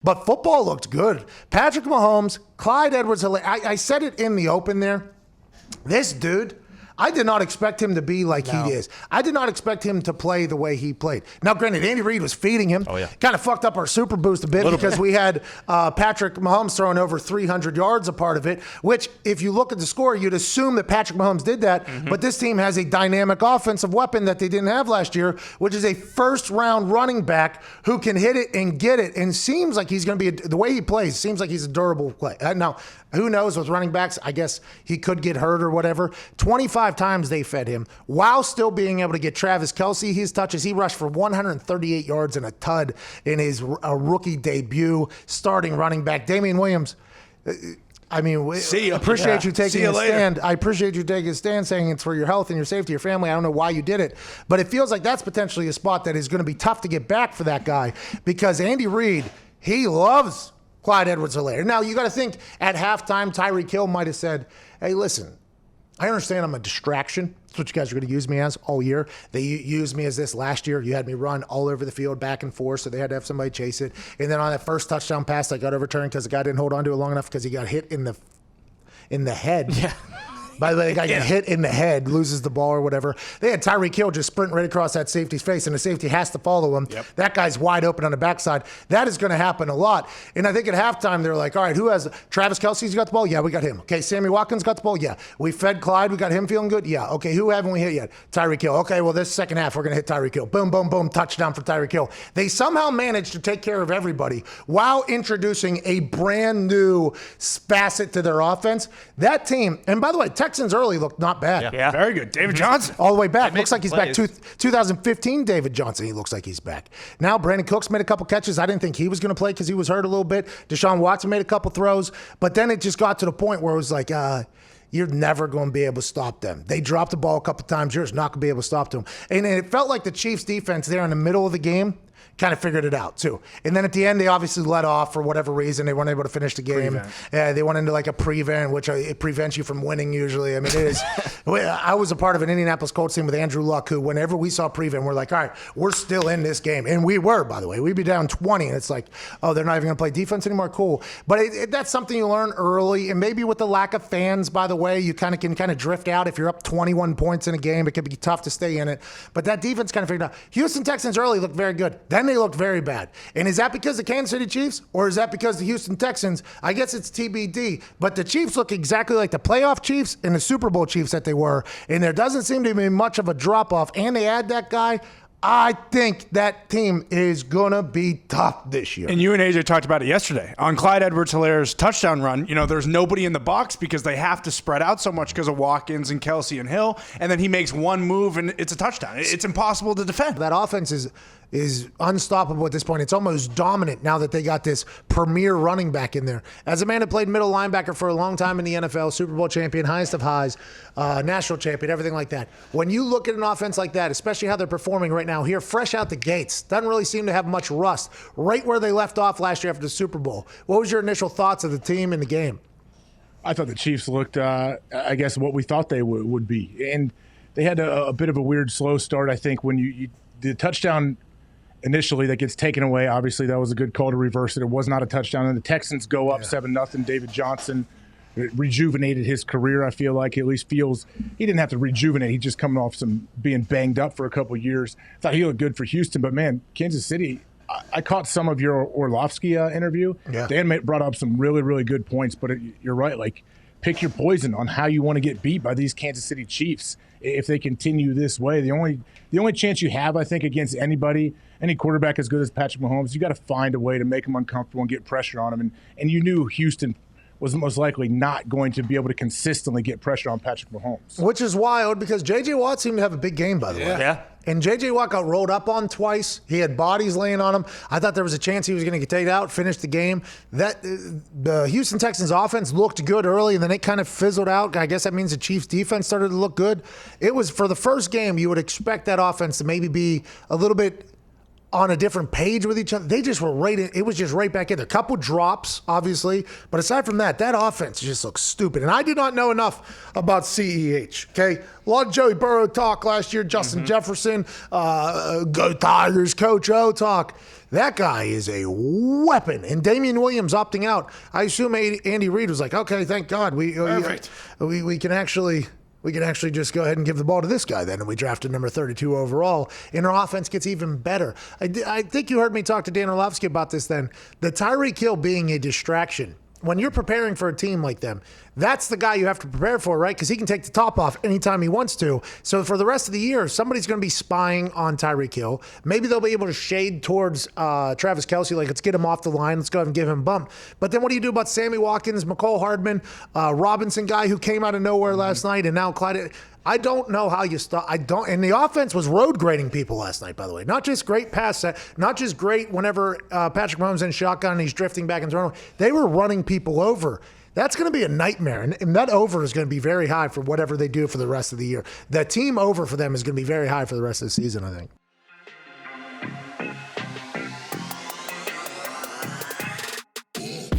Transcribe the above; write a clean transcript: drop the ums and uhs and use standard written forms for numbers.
But football looked good. Patrick Mahomes, Clyde Edwards-Helaire. I said it in the open there. This dude, I did not expect him to be like he is. I did not expect him to play the way he played. Now, granted, Andy Reid was feeding him. Oh, yeah. Kind of fucked up our Super Boost a bit because we had Patrick Mahomes throwing over 300 yards a part of it, which if you look at the score, you'd assume that Patrick Mahomes did that. Mm-hmm. But this team has a dynamic offensive weapon that they didn't have last year, which is a first-round running back who can hit it and get it and seems like he's going to be, the way he plays, seems like he's a durable play. Now, who knows with running backs? I guess he could get hurt or whatever. 25 times they fed him while still being able to get Travis Kelce his touches. He rushed for 138 yards and a tud in his rookie debut, starting running back. Damian Williams, appreciate you taking a stand. I appreciate you taking a stand saying it's for your health and your safety, your family. I don't know why you did it, but it feels like that's potentially a spot that is going to be tough to get back for that guy because Andy Reid, he loves Clyde Edwards-Helaire. Now, you got to think at halftime, Tyreek Hill might have said, hey, listen, I understand I'm a distraction. That's what you guys are going to use me as all year. They used me as this last year. You had me run all over the field back and forth, so they had to have somebody chase it. And then on that first touchdown pass, I got overturned because the guy didn't hold on to it long enough because he got hit in the head. Yeah. By the way, the guy gets hit in the head, loses the ball or whatever. They had Tyreek Hill just sprint right across that safety's face, and the safety has to follow him. Yep. That guy's wide open on the backside. That is going to happen a lot. And I think at halftime, they're like, all right, who has Travis Kelce's got the ball? Yeah, we got him. Okay, Sammy Watkins got the ball? Yeah. We fed Clyde. We got him feeling good? Yeah. Okay, who haven't we hit yet? Tyreek Hill. Okay, well, this second half, we're going to hit Tyreek Hill. Boom, boom, boom, touchdown for Tyreek Hill. They somehow managed to take care of everybody while introducing a brand new facet to their offense. That team, and by the way, Texans early looked not bad. Yeah. Very good. David Johnson. All the way back. Looks like he's back. 2015 David Johnson, he looks like he's back. Now, Brandon Cooks made a couple catches. I didn't think he was going to play because he was hurt a little bit. Deshaun Watson made a couple throws. But then it just got to the point where it was like, you're never going to be able to stop them. They dropped the ball a couple times. You're just not going to be able to stop them. And it felt like the Chiefs defense there in the middle of the game kind of figured it out too. And then at the end, they obviously let off for whatever reason. They weren't able to finish the game. They went into like a prevent, which it prevents you from winning usually. I mean, it is. I was a part of an Indianapolis Colts team with Andrew Luck, who whenever we saw prevent, we're like, all right, we're still in this game. And we were, by the way. We'd be down 20, and it's like, oh, they're not even going to play defense anymore? Cool. But that's something you learn early. And maybe with the lack of fans, by the way, you can drift out. If you're up 21 points in a game, it could be tough to stay in it. But that defense kind of figured out. Houston Texans early looked very good. Then they looked very bad. And is that because the Kansas City Chiefs or is that because the Houston Texans? I guess it's TBD. But the Chiefs look exactly like the playoff Chiefs and the Super Bowl Chiefs that they were. And there doesn't seem to be much of a drop-off. And they add that guy. I think that team is going to be tough this year. And you and AJ talked about it yesterday. On Clyde Edwards-Helaire's touchdown run, there's nobody in the box because they have to spread out so much because of Watkins and Kelce and Hill. And then he makes one move and it's a touchdown. It's impossible to defend. That offense is unstoppable at this point. It's almost dominant now that they got this premier running back in there. As a man who played middle linebacker for a long time in the NFL, Super Bowl champion, highest of highs, national champion, everything like that. When you look at an offense like that, especially how they're performing right now here, fresh out the gates, doesn't really seem to have much rust, right where they left off last year after the Super Bowl. What was your initial thoughts of the team and the game? I thought the Chiefs looked, I guess, what we thought they would be. And they had a bit of a weird slow start, I think, when the touchdown initially that gets taken away. Obviously, that was a good call to reverse it. It was not a touchdown. And the Texans go up 7-0. David Johnson rejuvenated his career, I feel like. He at least feels he didn't have to rejuvenate. He's just coming off being banged up for a couple of years. Thought he looked good for Houston. But, man, Kansas City, I caught some of your Orlovsky interview. Yeah. Dan brought up some really, really good points. But you're right. Like, pick your poison on how you want to get beat by these Kansas City Chiefs if they continue this way. The only chance you have, I think, against any quarterback as good as Patrick Mahomes, you got to find a way to make him uncomfortable and get pressure on him. And you knew Houston was most likely not going to be able to consistently get pressure on Patrick Mahomes. Which is wild because J.J. Watt seemed to have a big game, by the way. Yeah. And J.J. Watt got rolled up on twice. He had bodies laying on him. I thought there was a chance he was going to get taken out, finish the game. The Houston Texans offense looked good early, and then it kind of fizzled out. I guess that means the Chiefs defense started to look good. It was, for the first game, you would expect that offense to maybe be a little bit on a different page with each other. They just were it was just right back in there. A couple drops, obviously, but aside from that offense just looks stupid. And I did not know enough about CEH, okay? A lot of Joey Burrow talk last year, Justin Jefferson, Go Tigers, Coach O talk. That guy is a weapon. And Damian Williams opting out. I assume Andy Reid was like, okay, thank God. We can actually just go ahead and give the ball to this guy then. And we drafted number 32 overall. And our offense gets even better. I think you heard me talk to Dan Orlovsky about this then. The Tyreek Hill being a distraction. When you're preparing for a team like them, that's the guy you have to prepare for, right? Because he can take the top off anytime he wants to. So for the rest of the year, somebody's going to be spying on Tyreek Hill. Maybe they'll be able to shade towards Travis Kelce, like, let's get him off the line. Let's go ahead and give him a bump. But then what do you do about Sammy Watkins, McCole Hardman, Robinson guy who came out of nowhere last night, and now Clyde? I don't know how you stop. And the offense was road grading people last night, by the way. Not just great pass set, not just great whenever Patrick Mahomes in shotgun and he's drifting back and throwing. They were running people over. That's going to be a nightmare. And that over is going to be very high for whatever they do for the rest of the year. The team over for them is going to be very high for the rest of the season, I think.